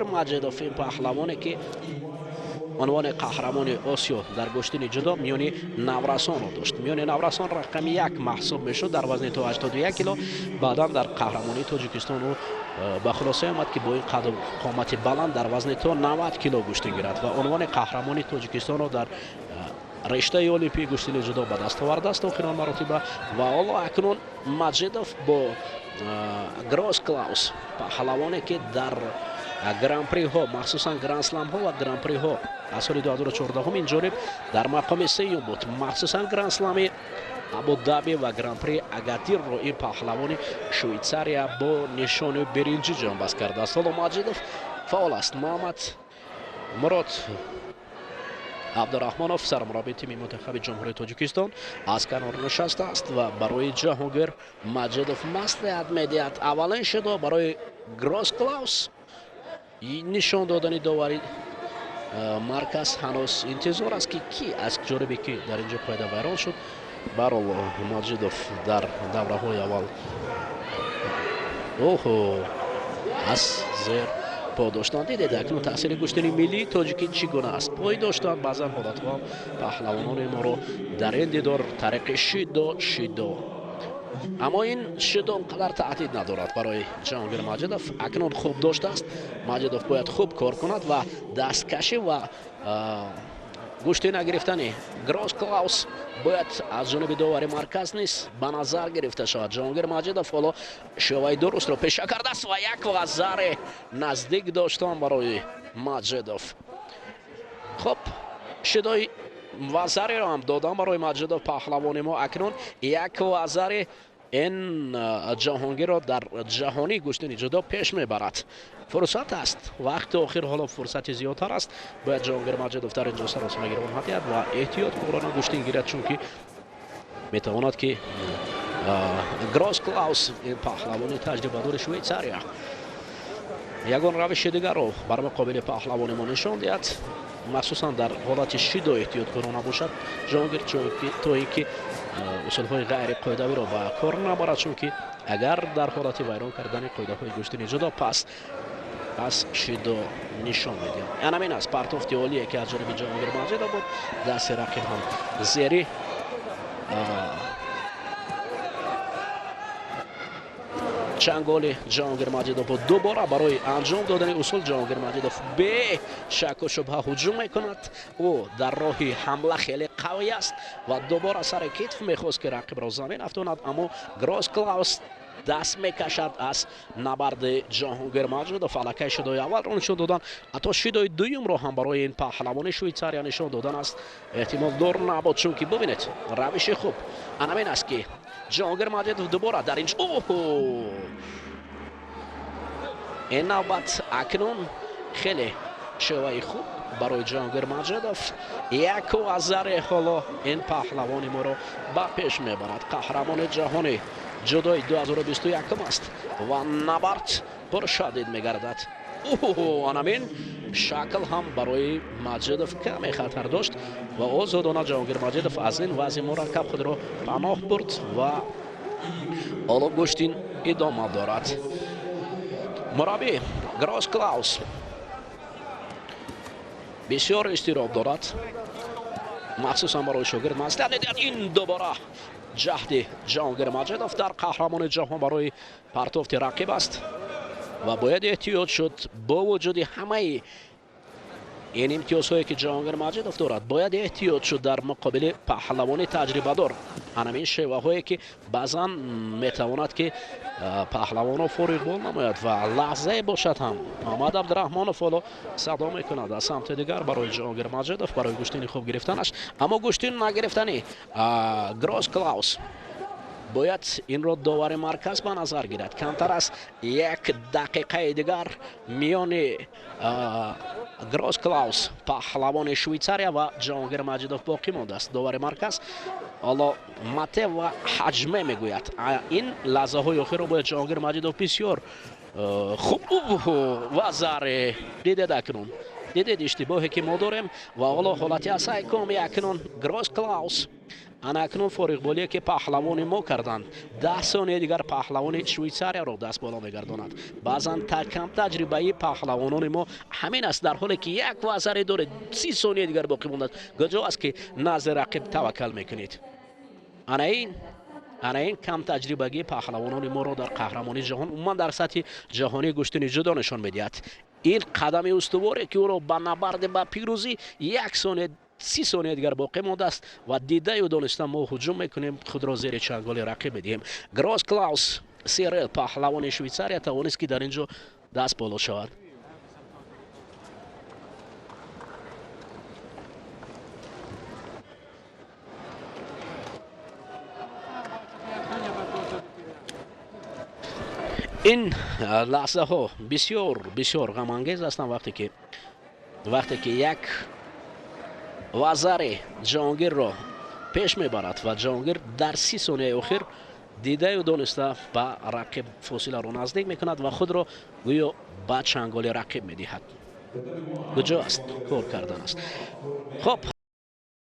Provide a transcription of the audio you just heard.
مجیدوف این پهلوانی که عنوان قهرمان آسیا در گشتن جدا میانی نورسان رو داشت. میانی نورسان رقم یک محسوب میشد در وزن تا 81 کیلو. بعدا در قهرمانی تاجیکستان رو به خلاصه آمد که با این قد قامت بلند در وزن تا 90 کیلو گشتن گرفت و عنوان قهرمانی تاجیکستان رو در رشته المپی گشتن جدا به دست آورده است آخرین مراتب. و حالا اکنون مجیدوف با گراس کلاوس پهلوانی که در گران پری ها مخصوصا گران سلام ها و گران پری ها از سال 2014 این جانب در مقام سوم بود، مخصوصا گران سلام ابودابی و گران پری اگاتیر رو این پهلوان شویتساریا با نشان برنجی جانباز کرده است. حالا مجیدوف فعال است. محمد مراد عبدالرحمانوف سرمربی تیم منتخب جمهوری تاجیکستان از کنار نشسته است و برای جهانگیر مجیدوف مصلحت میدهد اولین شد برای گراس کلاوس نشان دادن داوری مرکز هنوز انتظار است که کی از جانبی که در اینجا قاعده ویران شد. برای مجیدوف در دوره های اول از زیر پا داشتن دیدید اکنون تاثیر گشتن ملی تاجیکی چگونه است. پای داشتن بعضا حالتها پهلوانان ما رو در این دیدار طریق شیدا اما این شیدا قدر تهدید ندارد برای جهانگیر مجیدوف. اکنون خوب داشته است. مجیدوف باید خوب کار کند و دستکشی و گوشتی نگرفتن گراس کلاوس باید از جانب داوری مرکز نیست به نظر گرفته شود. جهانگیر مجیدوف حالا شوی درست رو پیشه کرده است و یک وزر نزدیک داشتن برای مجیدوف. خب شدای وزری رو هم دادن برای مجیدوف پهلوان ما. اکنون یک وزر این جهانگیر را در جهانی گشتن جدا پیش میبرد. فرصت است، وقت آخر حالا فرصت زیادتر است. باید جهانگیر مجیدوف در اینجا سراسر گیران هدیت و احتیاط کورانه گشتن گیرد چون که میتواند که گراس کلاوس پهلوانی تجربه دار شویتساریا یگان روش دیگر رو بر مقابل پهلوان ما نشان دهد، مخصوصا در حالت شیدا احتیاط کورانه باشد جهانگیر تا اینکه اصولهای غیر قاعدوی را به کار نبرد چون که اگر در حالت ویران کردن قاعده های گشتن جدا پس از شیدا نشان میدهد. همین است پرتافت عالیه که از جانب جهانگیر مجیدوف بود. دست رقیب هم زیری چنگال جهانگیر مجیدوف دوباره برای انجام دادن اصول جهانگیر مجیدوف به شک و شبهه هجوم میکند. او در راه حمله خیلی قوی است و دوباره سر کتف میخواست که رقیب را زمین افتاند اما گراس کلاوس دست میکشد از نبرد جهانگیر مجیدوف. فلکه شدای اول را نشان دادن، حتی شدای دوم را هم برای این پهلوان شویتساریا نشان دادن است. احتمال دور نبود چون که ببینید روش خوب همین است که جهانگیر مجیدوف دوباره در اینجا این نوبت اکنون خیلی شوی خوب برای جهانگیر مجیدوف. یک وزر حالا این پهلوان ما را به پیش میبرد. قهرمان جهانی جدای 2021 است و نبرد پر شدید میگردد. آنامین شکل هم برای مجیدوف کمی خطر داشت و آزادانه جهانگیر مجیدوف از این وضع مرکب خود را پناه برد و حالا گشتین ادامه دارد. مربی گراس کلاوس بسیار استراب دارد مخصوصا برای شاگرد مصلحت این دوباره جهد جهانگیر مجیدوف در قهرمان جهان برای پرتافت رقیب است و باید احتیاط شد با وجود همه این امتیازهایی که جهانگیر مجیدوف دارد. باید احتیاط شد در مقابل پهلوان تجربه دار. همین شیوه هایی که بعضا میتواند که پهلوان رو فارغ بال نماید و لحظه باشد هم محمد عبدالرحمانوف حالا صدا میکند از سمت دیگر برای جهانگیر مجیدوف برای گشتن خوب گرفتنش اما گشتن نگرفتنی گراس کلاوس باید این را داور مرکز به نظر گیرد. کمتر از یک دقیقه دیگر میان گراس کلاوس پهلوان شویتساریا و جهانگیر مجیدوف باقی مانده است. داور مرکز حالا مته و حجمه میگوید این لحظه های آخر را باید جهانگیر مجیدوف بسیار خوب وزر دیده اکنون дидед иштибоҳе ки мо дорем ва ҳоло ҳолати асайкоми акнун Гросс Клаус ана акнун фориғболие ки паҳлавони мо карданд 10 сония дигар паҳлавони Швейтсарияро даст боло мегардонад. Баъзан кам таҷрибаи паҳлавонони мо ҳамин аст, дар ҳоле ки як вазаре доред 30 сония дигар боқӣ мондад куҷо аст ки назди рақиб таваккал мекунед. ана ин кам таҷрибагии паҳлавонони моро дар қаҳрамонии ҷаҳон умуман дар сатҳи ҷаҳонии гӯштини ҷудо нишон медиҳад. ин қадами устуворе ки ӯро ба набарди ба пирӯзӣ 1 сония 30 сония дигар боқӣ мондааст ва дидаю дониста мо ҳуҷум мекунем, худро зери чанголи рақиб медиҳем. Гросс Клаус Сирил паҳлавони Швейтсария тавонист ки дар ин ҷо даст боло шавад. ин лаҳзаҳо бисёр ғамангез ҳастанд вақте ки як вазаре ҷаҳонгирро пеш мебарад ва ҷаҳонгир дар 30 сонияи охир дидаю дониста ба рақиб фосиларо наздик мекунад ва худро гӯё ба чанголи рақиб медиҳад. куҷо аст кор кардан аст. хуб